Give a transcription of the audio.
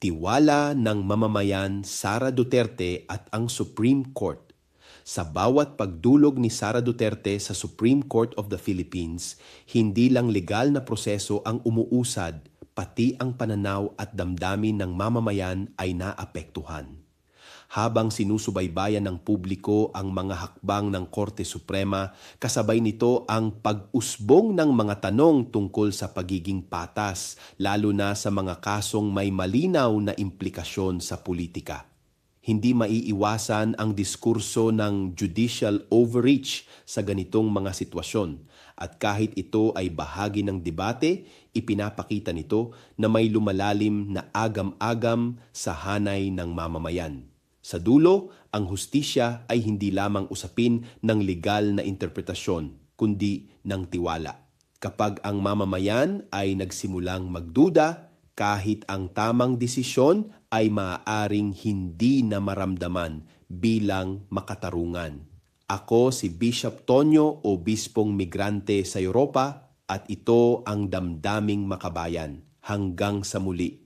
Tiwala ng mamamayan Sara Duterte at ang Supreme Court. Sa bawat pagdulog ni Sara Duterte sa Supreme Court of the Philippines, hindi lang legal na proseso ang umuusad, pati ang pananaw at damdamin ng mamamayan ay naapektuhan. Habang sinusubaybayan ng publiko ang mga hakbang ng Korte Suprema, kasabay nito ang pag-usbong ng mga tanong tungkol sa pagiging patas, lalo na sa mga kasong may malinaw na implikasyon sa politika. Hindi maiiwasan ang diskurso ng judicial overreach sa ganitong mga sitwasyon, at kahit ito ay bahagi ng debate, ipinapakita nito na may lumalalim na agam-agam sa hanay ng mamamayan. Sa dulo, ang hustisya ay hindi lamang usapin ng legal na interpretasyon, kundi ng tiwala. Kapag ang mamamayan ay nagsimulang magduda, kahit ang tamang desisyon ay maaaring hindi na maramdaman bilang makatarungan. Ako si Bishop Tonyo, Obispong Migrante sa Europa, at ito ang Damdaming Makabayan. Hanggang sa muli.